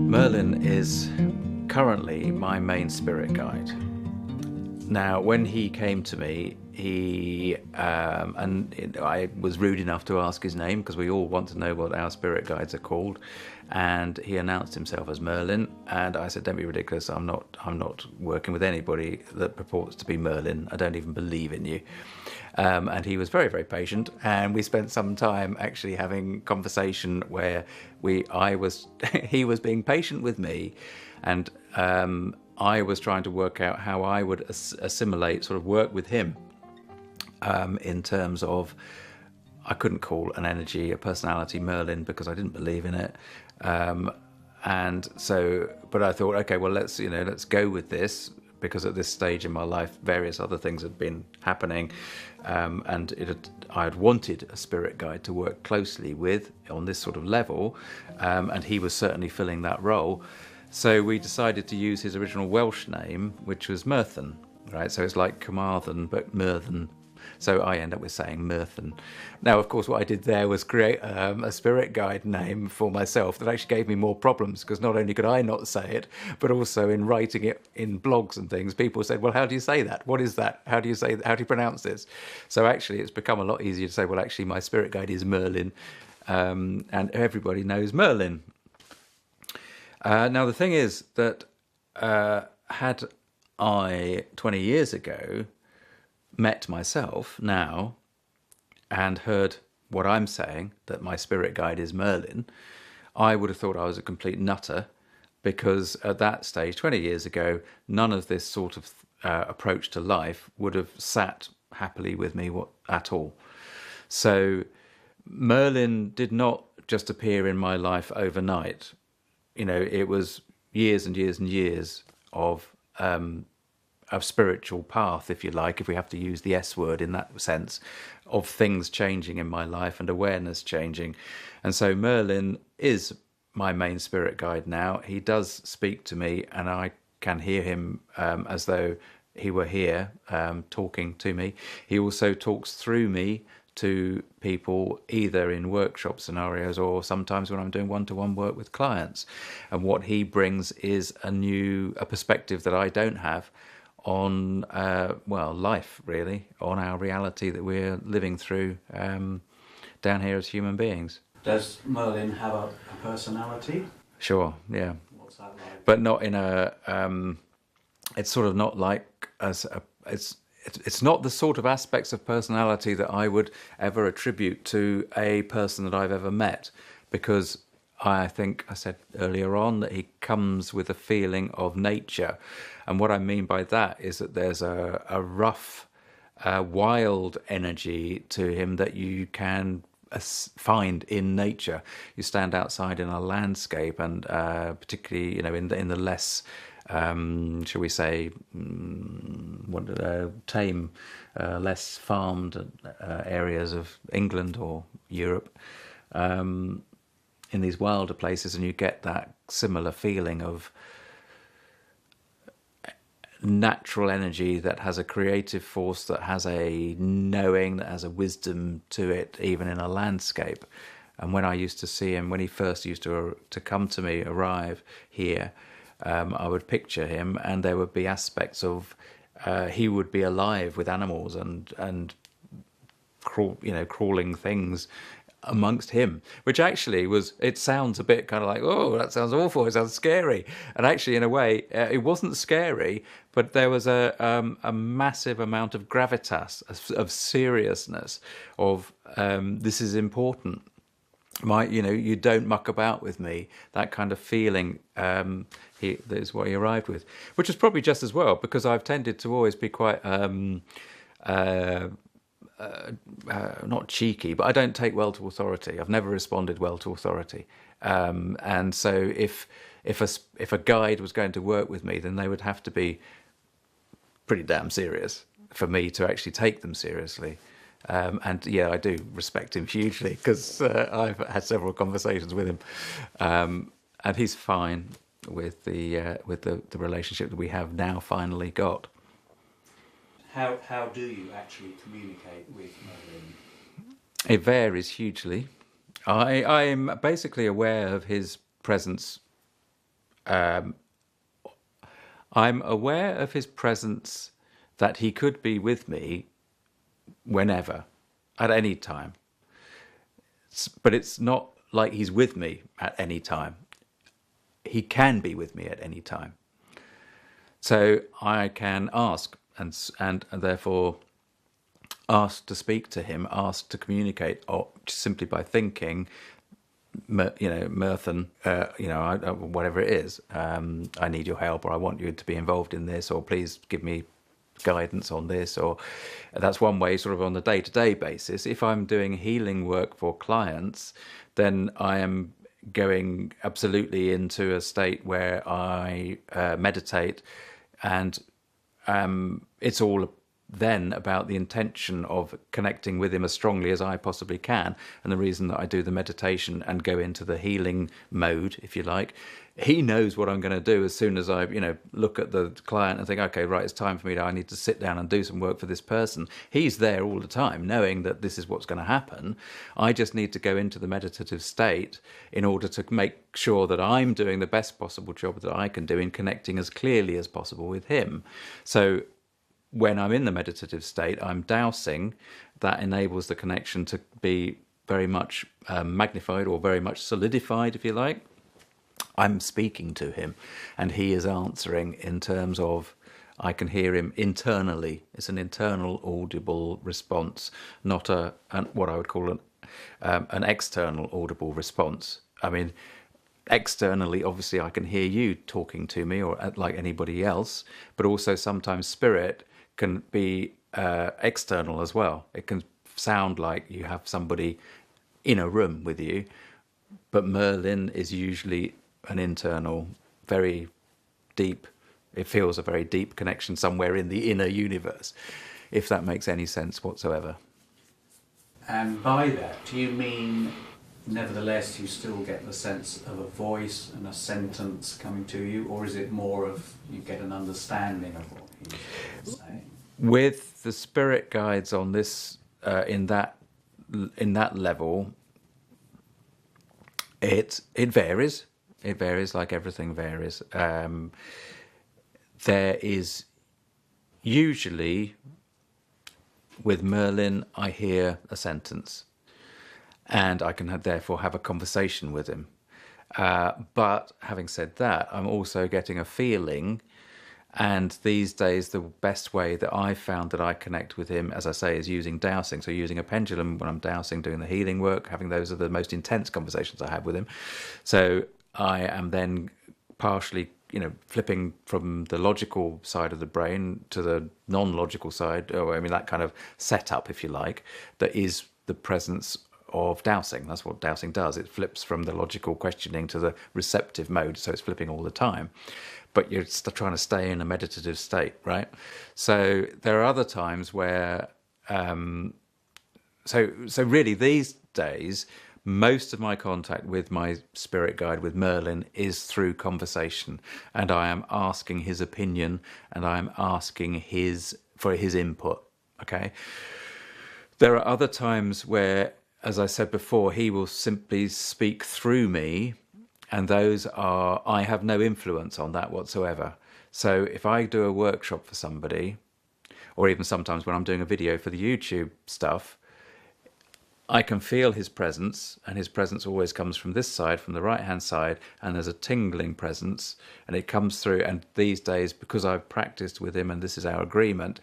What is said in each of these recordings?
Merlin is currently my main spirit guide. Now, when he came to me, I was rude enough to ask his name because we all want to know what our spirit guides are called, and he announced himself as Merlin. And I said, "Don't be ridiculous. I'm not working with anybody that purports to be Merlin. I don't even believe in you." And he was very, very patient, and we spent some time actually having conversation where he was being patient with me, and I was trying to work out how I would assimilate, sort of work with him, in terms of, I couldn't call an energy, a personality Merlin because I didn't believe in it. And so, but I thought, okay, well, let's go with this, because at this stage in my life, various other things had been happening, and I had wanted a spirit guide to work closely with on this sort of level, and he was certainly filling that role. So we decided to use his original Welsh name, which was Myrddin, right? So it's like Carmarthen, but Myrddin. So I end up with saying Myrddin. Now, of course, what I did there was create a spirit guide name for myself that actually gave me more problems, because not only could I not say it, but also in writing it in blogs and things, people said, well, how do you say that? What is that? How do you pronounce this? So actually, it's become a lot easier to say, well, actually, my spirit guide is Merlin, and everybody knows Merlin. Now, the thing is that had I 20 years ago met myself now and heard what I'm saying, that my spirit guide is Merlin, I would have thought I was a complete nutter, because at that stage, 20 years ago, none of this sort of approach to life would have sat happily with me at all. So Merlin did not just appear in my life overnight. It was years and years and years of a spiritual path, if you like, if we have to use the S word in that sense, of things changing in my life and awareness changing. And so Merlin is my main spirit guide now. He does speak to me, and I can hear him as though he were here talking to me. He also talks through me to people, either in workshop scenarios or sometimes when I'm doing one-to-one work with clients. And what he brings is a perspective that I don't have on, life, really, on our reality that we're living through down here as human beings. Does Merlin have a personality? Sure, yeah. What's that like? But not in a... it's sort of not like... It's not the sort of aspects of personality that I would ever attribute to a person that I've ever met, because I think I said earlier on that he comes with a feeling of nature. And what I mean by that is that there's a rough, wild energy to him that you can find in nature. You stand outside in a landscape, and particularly, in the less... shall we say, tame, less farmed areas of England or Europe, in these wilder places, and you get that similar feeling of natural energy that has a creative force, that has a knowing, that has a wisdom to it, even in a landscape. And when I used to see him, when he first used to come to me, arrive here, I would picture him, and there would be aspects of he would be alive with animals and crawling things amongst him, which actually it sounds a bit kind of like, oh, that sounds awful, it sounds scary. And actually, in a way, it wasn't scary, but there was a massive amount of gravitas, of seriousness, of this is important. You don't muck about with me. That kind of feeling is what he arrived with, which is probably just as well, because I've tended to always be quite not cheeky, but I don't take well to authority. I've never responded well to authority, and so if a guide was going to work with me, then they would have to be pretty damn serious for me to actually take them seriously. And yeah, I do respect him hugely, because I've had several conversations with him, and he's fine with the relationship that we have now finally got. How do you actually communicate with Merlin? It varies hugely. I'm basically aware of his presence I'm aware of his presence, that he could be with me whenever, at any time. But it's not like he's with me at any time. He can be with me at any time. So I can ask and therefore ask to speak to him, ask to communicate, or just simply by thinking, Myrddin, whatever it is, I need your help, or I want you to be involved in this, or please give me guidance on this, or that's one way, sort of on the day-to-day basis. If I'm doing healing work for clients, then I am going absolutely into a state where I meditate, and it's all then about the intention of connecting with him as strongly as I possibly can. And the reason that I do the meditation and go into the healing mode, if you like, he knows what I'm going to do as soon as I, look at the client and think, okay, right, it's time for me I need to sit down and do some work for this person. He's there all the time, knowing that this is what's going to happen. I just need to go into the meditative state in order to make sure that I'm doing the best possible job that I can do in connecting as clearly as possible with him. So when I'm in the meditative state, I'm dowsing. That enables the connection to be very much magnified, or very much solidified, if you like. I'm speaking to him, and he is answering in terms of, I can hear him internally. It's an internal audible response, not what I would call an external audible response. I mean, externally, obviously, I can hear you talking to me, or like anybody else, but also sometimes spirit can be external as well. It can sound like you have somebody in a room with you, but Merlin is usually an internal, very deep, it feels a very deep connection somewhere in the inner universe, if that makes any sense whatsoever. And by that, do you mean, nevertheless, you still get the sense of a voice and a sentence coming to you, or is it more of you get an understanding of what he's saying? With the spirit guides on this, in that level, it varies. It varies, like everything varies. There is usually, with Merlin, I hear a sentence, and I can therefore have a conversation with him. But having said that, I'm also getting a feeling. And these days, the best way that I've found that I connect with him, as I say, is using dowsing. So using a pendulum when I'm dowsing, doing the healing work, having those are the most intense conversations I have with him. So I am then partially, flipping from the logical side of the brain to the non-logical side, or that kind of setup, if you like, that is the presence of dowsing. That's what dowsing does. It flips from the logical questioning to the receptive mode, so it's flipping all the time. But you're trying to stay in a meditative state, right? So there are other times where, so really these days, most of my contact with my spirit guide, with Merlin, is through conversation, and I am asking his opinion, and I am asking for his input. Okay. There are other times where, as I said before, he will simply speak through me. And those are, I have no influence on that whatsoever. So if I do a workshop for somebody, or even sometimes when I'm doing a video for the YouTube stuff, I can feel his presence, and his presence always comes from this side, from the right-hand side, and there's a tingling presence, and it comes through. And these days, because I've practiced with him, and this is our agreement,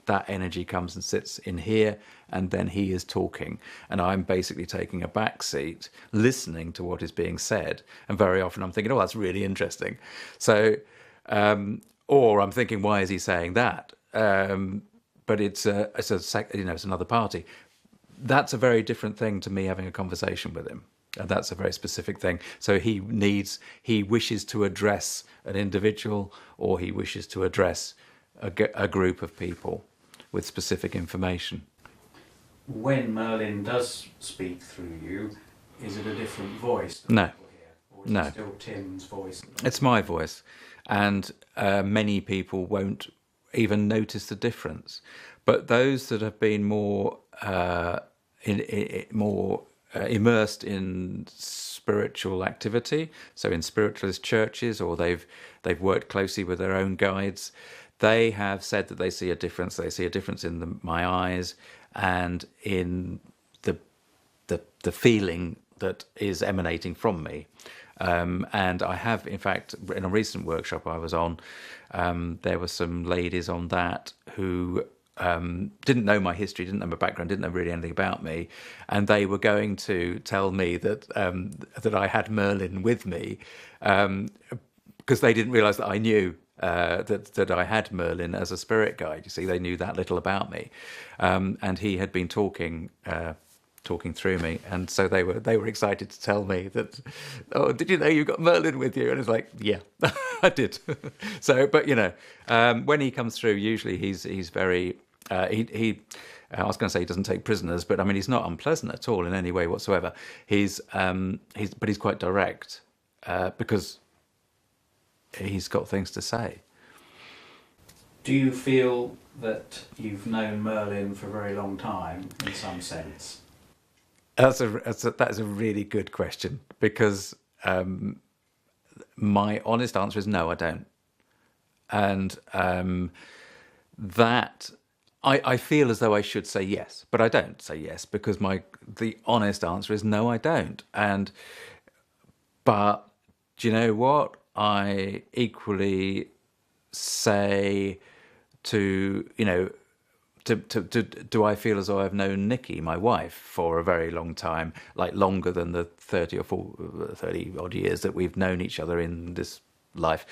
that energy comes and sits in here, and then he is talking, and I'm basically taking a back seat, listening to what is being said. And very often I'm thinking, oh, that's really interesting. So, or I'm thinking, why is he saying that? But it's another party. That's a very different thing to me having a conversation with him. And that's a very specific thing. So he wishes to address an individual, or he wishes to address a group of people with specific information. When Merlin does speak through you, is it a different voice? No. Or is it still Tim's voice? It's my voice. And many people won't even notice the difference. But those that have been more immersed in spiritual activity, so in spiritualist churches, or they've worked closely with their own guides, they have said that they see a difference. They see a difference in my eyes and in the feeling that is emanating from me. And I have, in fact, in a recent workshop I was on, there were some ladies on that who didn't know my history, didn't know my background, didn't know really anything about me, and they were going to tell me that that I had Merlin with me, because they didn't realise that I knew that I had Merlin as a spirit guide. You see, they knew that little about me, and he had been talking through me, and so they were excited to tell me that, oh, did you know you got Merlin with you? And it's like, yeah, I did. So, but when he comes through, usually he's very he I was going to say he doesn't take prisoners, but I mean he's not unpleasant at all in any way whatsoever. He's quite direct, because he's got things to say. Do you feel that you've known Merlin for a very long time in some sense? That is a really good question, because my honest answer is no, I don't. And that I feel as though I should say yes, but I don't say yes, because the honest answer is no, I don't. But do you know what? I equally say do I feel as though I've known Nikki, my wife, for a very long time, like longer than the 30 odd years that we've known each other in this life?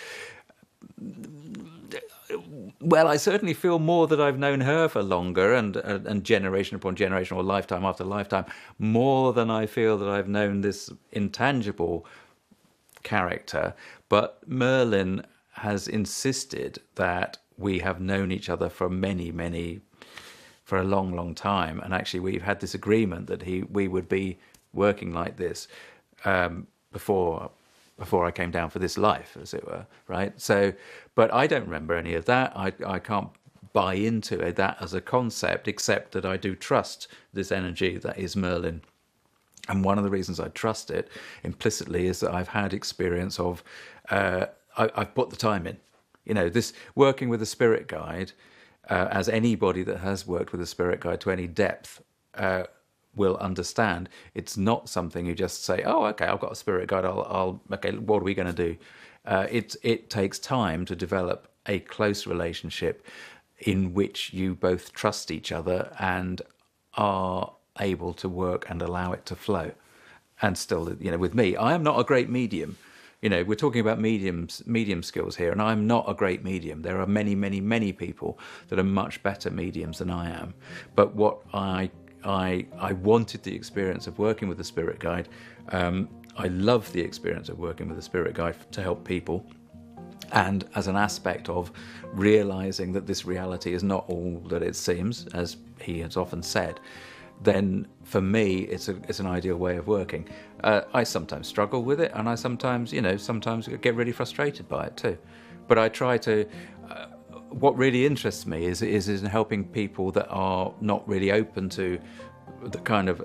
Well, I certainly feel more that I've known her for longer, and generation upon generation, or lifetime after lifetime, more than I feel that I've known this intangible character. But Merlin has insisted that we have known each other for for a long, long time, and actually we've had this agreement that we would be working like this before I came down for this life, as it were, right? So, but I don't remember any of that. I can't buy into that as a concept, except that I do trust this energy that is Merlin. And one of the reasons I trust it implicitly is that I've had experience of, I've put the time in. This working with a spirit guide, as anybody that has worked with a spirit guide to any depth will understand, it's not something you just say, oh, okay, I've got a spirit guide, okay, what are we going to do? It takes time to develop a close relationship in which you both trust each other and are able to work and allow it to flow. And still, with me, I am not a great medium. We're talking about medium skills here, and I'm not a great medium. There are many, many, many people that are much better mediums than I am. But what I wanted the experience of working with a spirit guide. I love the experience of working with a spirit guide to help people, and as an aspect of realizing that this reality is not all that it seems, as he has often said. Then for me, it's an ideal way of working. I sometimes struggle with it, and I sometimes get really frustrated by it too. But I try to. What really interests me is in helping people that are not really open to the kind of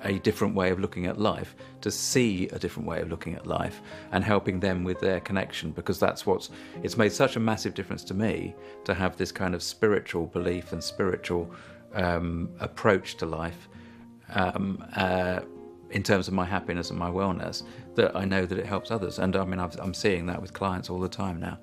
a different way of looking at life, to see a different way of looking at life, and helping them with their connection, because it's made such a massive difference to me to have this kind of spiritual belief and spiritual approach to life in terms of my happiness and my wellness, that I know that it helps others. And I mean, I'm seeing that with clients all the time now.